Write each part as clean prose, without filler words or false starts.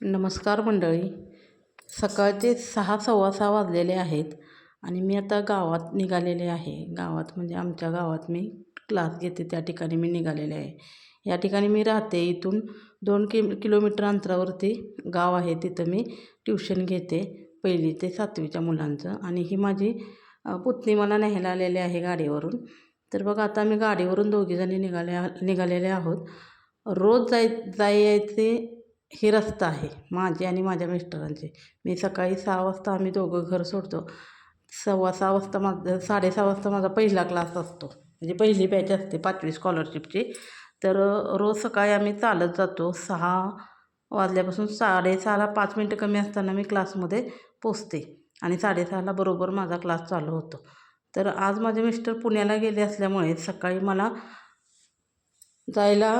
नमस्कार मंडळी. सकाळचे 6:15 वाजलेले आहेत आणि मी आता गावात निघालेले आहे. गावात म्हणजे आमच्या गावात मी क्लास घेते त्या ठिकाणी मी निघालेले आहे. या ठिकाणी मी राहते. इथून 2 किलोमीटर अंतरावरती गाव आहे. तिथं मी ट्युशन घेते 1ली ते 7वीच्या मुलांचं. आणि ही माझी पुतणी मला न्यायला आलेली आहे गाडीवरून. तर बघा आता मी गाडीवरून दोघीजणी निघालेले आहोत. रोज जायचे हे रस्ता आहे माझे आणि माझ्या मिस्टरांचे. मी सकाळी 6 वाजता आम्ही दोघं घर सोडतो. 6:15 वाजता 6:30 वाजता माझा पहिला क्लास असतो, म्हणजे पहिली बॅच असते 5वी स्कॉलरशिपची. तर रोज सकाळी आम्ही चालत जातो. 6 वाजल्यापासून 6:30ला 5 मिनटं कमी असताना मी क्लासमध्ये पोचते आणि 6:30ला बरोबर माझा क्लास चालू होतो. तर आज माझे मिस्टर पुण्याला गेले असल्यामुळे सकाळी मला जायला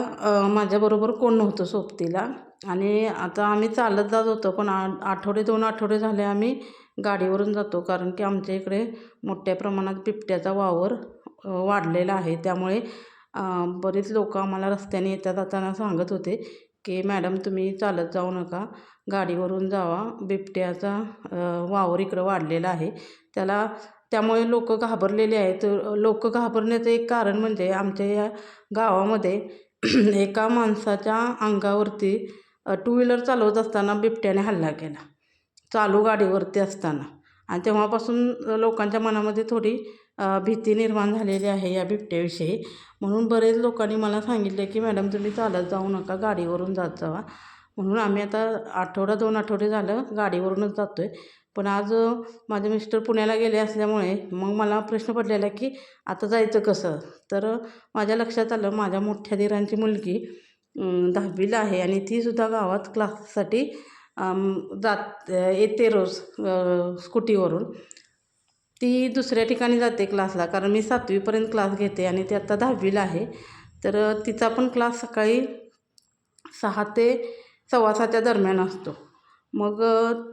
माझ्याबरोबर कोण नव्हतं सोबतीला. आणि आता आम्ही चालत जात होतो, पण 2 आठवडे झाले आम्ही गाडीवरून जातो. कारण की आमच्या इकडे मोठ्या प्रमाणात बिबट्याचा वावर वाढलेला आहे. त्यामुळे बरीच लोकं आम्हाला रस्त्याने येता जाताना सांगत होते की मॅडम तुम्ही चालत जाऊ नका, गाडीवरून जावा, बिबट्याचा वावर इकडं वाढलेला आहे. त्यामुळे लोकं घाबरलेले आहेत. लोकं घाबरण्याचं एक कारण म्हणजे आमच्या या गावामध्ये एका माणसाच्या अंगावरती 2 व्हीलर चालवत असताना बिबट्याने हल्ला केला, चालू गाडीवरती असताना. आणि तेव्हापासून लोकांच्या मनामध्ये थोडी भीती निर्माण झालेली आहे या बिबट्याविषयी. म्हणून बरेच लोकांनी मला सांगितले की मॅडम तुम्ही चालत जाऊ नका, गाडीवरून जात जावा. म्हणून आम्ही आता 2 आठवडे झालं गाडीवरूनच जातो आहे. पण आज माझे मिस्टर पुण्याला गेले असल्यामुळे मग मला प्रश्न पडलेला की आता जायचं कसं. तर माझ्या लक्षात आलं माझ्या मोठ्या दिरांची मुलगी 10वीला आहे आणि तीसुद्धा गावात क्लाससाठी येते रोज स्कूटीवरून. ती दुसऱ्या ठिकाणी जाते क्लासला, कारण मी 7वीपर्यंत क्लास घेते आणि ती आत्ता 10वीला आहे. तर तिचा पण क्लास सकाळी 6 ते 6:15च्या दरम्यान असतो. मग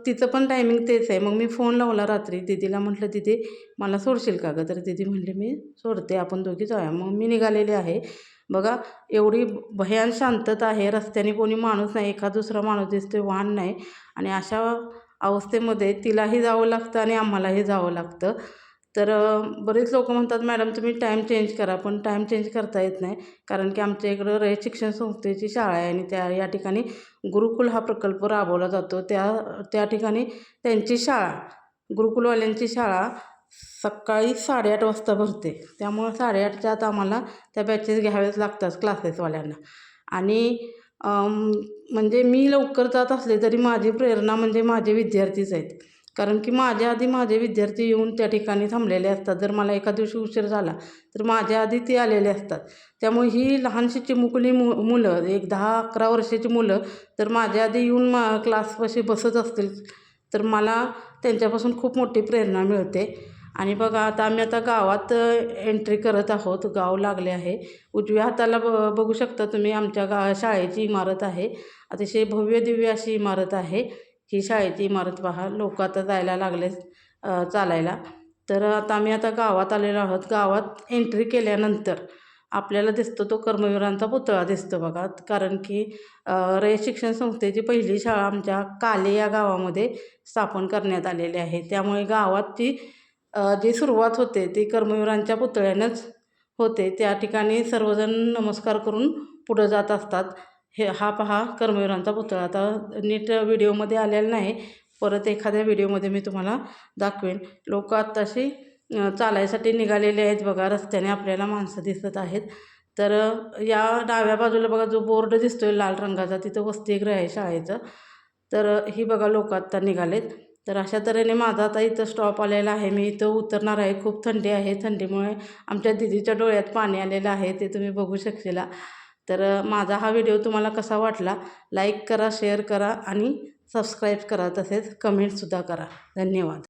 तिचं पण टायमिंग तेच आहे. मग मी फोन लावला रात्री दीदीला, म्हटलं दीदी मला सोडशील का गं. तर दीदी म्हणली मी सोडते, आपण दोघी जाऊया. मग मी निघालेले आहे. बघा एवढी भयान शांतता आहे, रस्त्याने कोणी माणूस नाही, एखाद दुसरा माणूस दिसतो, वाहन नाही. आणि अशा अवस्थेमध्ये तिलाही जावं लागतं आणि आम्हालाही जावं लागतं. तर बरेच लोकं म्हणतात मॅडम तुम्ही टाईम चेंज करा, पण टाईम चेंज करता येत नाही. कारण की आमच्या इकडं रयत शिक्षण संस्थेची शाळा आहे आणि या ठिकाणी गुरुकुल हा प्रकल्प राबवला जातो. त्या ठिकाणी त्यांची शाळा, गुरुकुलवाल्यांची शाळा सकाळी 8:30 वाजता भरते. त्यामुळं 8:30च्या आत आम्हाला त्या बॅचेस घ्याव्याच लागतात क्लासेसवाल्यांना. आणि म्हणजे मी लवकर जात असले तरी माझी प्रेरणा म्हणजे माझे विद्यार्थीच आहेत. कारण की माझ्या आधी माझे विद्यार्थी येऊन त्या ठिकाणी थांबलेले असतात. जर मला एका दिवशी उशीर झाला तर माझ्या आधी ते आलेले असतात. त्यामुळे ही लहानशी चिमुकली मुलं, एक 10-11 वर्षाची मुलं तर माझ्या आधी येऊन क्लासपाशी बसत असतील तर मला त्यांच्यापासून खूप मोठी प्रेरणा मिळते. आणि बघा आम्ही गावात एंट्री करत आहोत. गाव लागले आहे. उजव्या हाताला बघू शकता तुम्ही आमच्या शाळेची इमारत आहे. अतिशय भव्य दिव्य अशी इमारत आहे. ही शाळेची इमारत पहा. लोक आता जायला लागले चालायला. तर आम्ही गावात आलेलो आहोत. गावात एंट्री केल्यानंतर आपल्याला दिसतो तो कर्मवीरांचा पुतळा दिसतो बघा. कारण की रयत शिक्षण संस्थेची पहिली शाळा आमच्या काले या गावामध्ये स्थापन करण्यात आलेली आहे. त्यामुळे गावात जी सुरुवात होते ती कर्मवीरांच्या पुतळ्यानंच होते. त्या ठिकाणी सर्वजण नमस्कार करून पुढं जात असतात. हा पहा कर्मवीरांचा पुतळा. आता नीट व्हिडिओमध्ये आलेला नाही, परत एखाद्या व्हिडिओमध्ये मी तुम्हाला दाखवेन. लोक आत्ताशी चालायसाठी निघालेले आहेत बघा. रस्त्याने आपल्याला माणसं दिसत आहेत. तर या डाव्या बाजूला बघा जो बोर्ड दिसतोय लाल रंगाचा, तिथं वसतिगृह आहे शाळेचं. तर ही बघा लोक आत्ता निघालेत. तर अशा तऱ्हेने माझा आता इथं स्टॉप आलेला आहे. मी इथं उतरणार आहे. खूप थंडी आहे. थंडीमुळे आमच्या दीदीच्या डोळ्यात पाणी आलेलं आहे, ते तुम्ही बघू शकशील. तर माझा हा व्हिडिओ तुम्हाला कसा वाटला लाईक करा, शेअर करा आणि सबस्क्राईब करा, तसेच कमेंटसुद्धा करा. धन्यवाद.